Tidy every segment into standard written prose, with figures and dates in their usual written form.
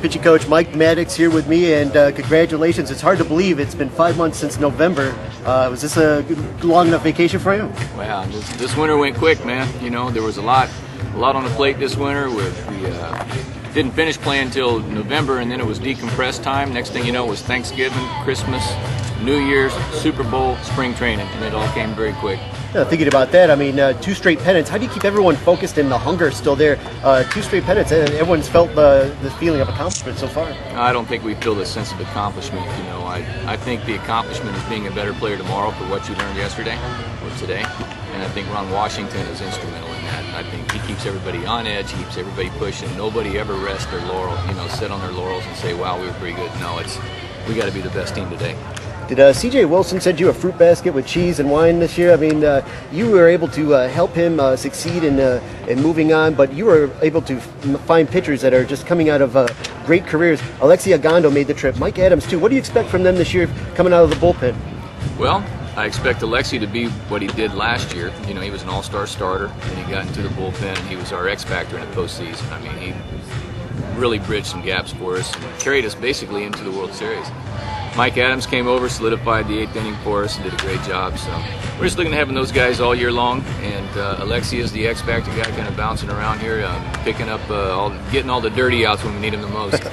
Pitching coach Mike Maddux here with me, and congratulations. It's hard to believe it's been 5 months since November. Was this a long enough vacation for you? Wow, this winter went quick, man. You know, there was a lot on the plate this winter. We didn't finish playing until November, and then it was decompress time. Next thing you know, it was Thanksgiving, Christmas, New Year's, Super Bowl, spring training, and it all came very quick. Yeah, thinking about that, I mean, 2 straight pennants. How do you keep everyone focused and the hunger still there? 2 straight pennants, and everyone's felt the feeling of accomplishment so far. I don't think we feel the sense of accomplishment. You know, I think the accomplishment is being a better player tomorrow for what you learned yesterday or today. And I think Ron Washington is instrumental in that. And I think he keeps everybody on edge, he keeps everybody pushing. Nobody ever rests their laurels, sit on their laurels and say, wow, we were pretty good. No, we got to be the best team today. Did C.J. Wilson send you a fruit basket with cheese and wine this year? I mean, you were able to help him succeed in moving on, but you were able to find pitchers that are just coming out of great careers. Alexi Ogando made the trip. Mike Adams, too. What do you expect from them this year coming out of the bullpen? Well, I expect Alexi to be what he did last year. You know, he was an all-star starter, and he got into the bullpen. He was our X-factor in the postseason. I mean, he really bridged some gaps for us and carried us basically into the World Series. Mike Adams came over, solidified the 8th inning for us, and did a great job. So we're just looking at having those guys all year long. And Alexi is the X-factor guy, kind of bouncing around here, picking up, getting all the dirty outs when we need him the most.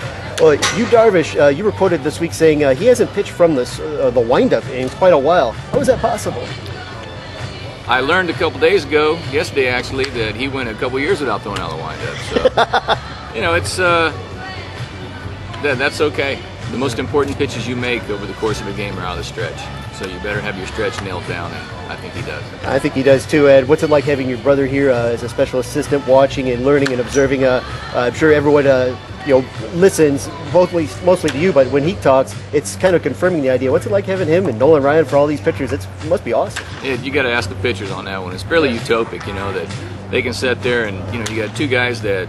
Well, you, Darvish, you were quoted this week saying he hasn't pitched from the windup in quite a while. How is that possible? I learned a couple days ago, yesterday actually, that he went a couple years without throwing out the windup. So, you know, it's that's okay. The most important pitches you make over the course of a game are out of the stretch. So you better have your stretch nailed down, and I think he does. I think he does too, Ed. What's it like having your brother here as a special assistant, watching and learning and observing? I'm sure everyone listens mostly to you, but when he talks, it's kind of confirming the idea. What's it like having him and Nolan Ryan for all these pitchers? It must be awesome. Yeah, you got to ask the pitchers on that one. It's fairly utopic, that they can sit there and you got 2 guys that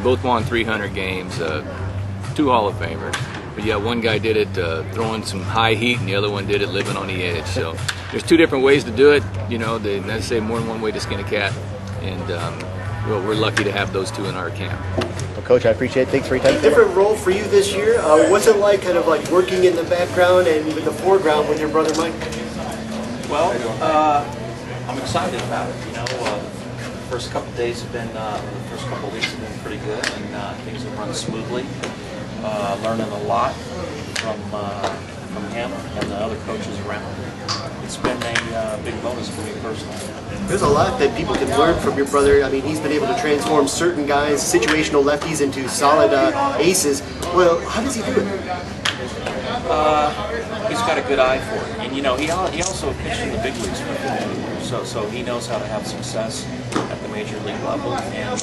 both won 300 games, 2 Hall of Famers. But yeah, one guy did it throwing some high heat, and the other one did it living on the edge. So there's 2 different ways to do it. They say more than one way to skin a cat, and we're lucky to have those 2 in our camp. Well, Coach, I appreciate it. Thanks for your time. Different role for you this year. What's it like, kind of like working in the background and with the foreground with your brother Mike? Well, I'm excited about it. The first couple of days have been, the first couple of weeks have been pretty good, and things have run smoothly. Learning a lot from him and the other coaches around. It's been a big bonus for me personally. There's a lot that people can learn from your brother. I mean, he's been able to transform certain guys, situational lefties, into solid aces. Well, how does he do it? He's got a good eye for it, and he also pitched in the big leagues for 15 years, so he knows how to have success at the major league level, and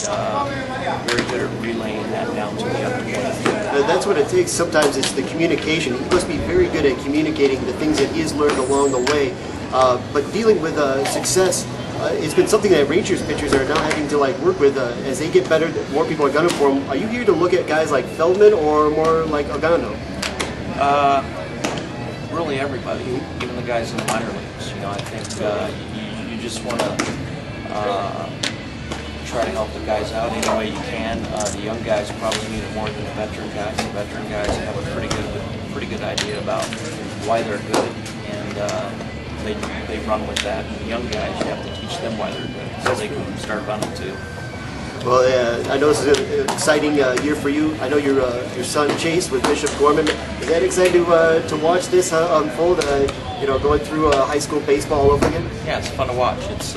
very good at relaying that down to the other players. That's what it takes. Sometimes it's the communication. He must be very good at communicating the things that he has learned along the way. But dealing with success, it's been something that Rangers pitchers are now having to work with as they get better. More people are gunning for them. Are you here to look at guys like Feldman or more like Ogando? Really everybody, even the guys in the minor leagues. I think you just want to try to help the guys out any way you can. The young guys probably need it more than the veteran guys. The veteran guys have a pretty good idea about why they're good, and they run with that. And the young guys, you have to teach them why they're good, so they can start running too. Well, I know this is an exciting year for you. I know your son Chase with Bishop Gorman. Is that exciting to watch this unfold? Going through high school baseball all over again. Yeah, it's fun to watch. It's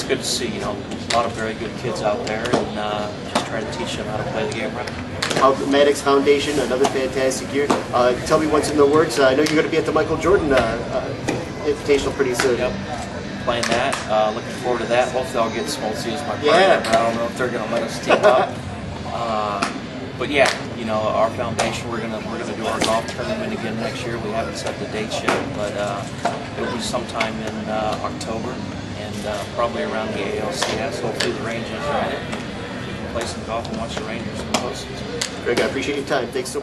good to see. A lot of very good kids out there, and just try to teach them how to play the game right. Maddux Foundation, another fantastic year. Tell me what's in the works. I know you're going to be at the Michael Jordan Invitational pretty soon. Yep. Playing that, looking forward to that. Hopefully I'll get Smoltzy as my partner, but I don't know if they're going to let us team up. But yeah, our foundation, we're gonna do our golf tournament again next year. We haven't set the dates yet, but it'll be sometime in October, and probably around the ALCS. Hopefully the Rangers are in it. We can play some golf and watch the Rangers in the postseason. Greg, I appreciate your time. Thanks so much.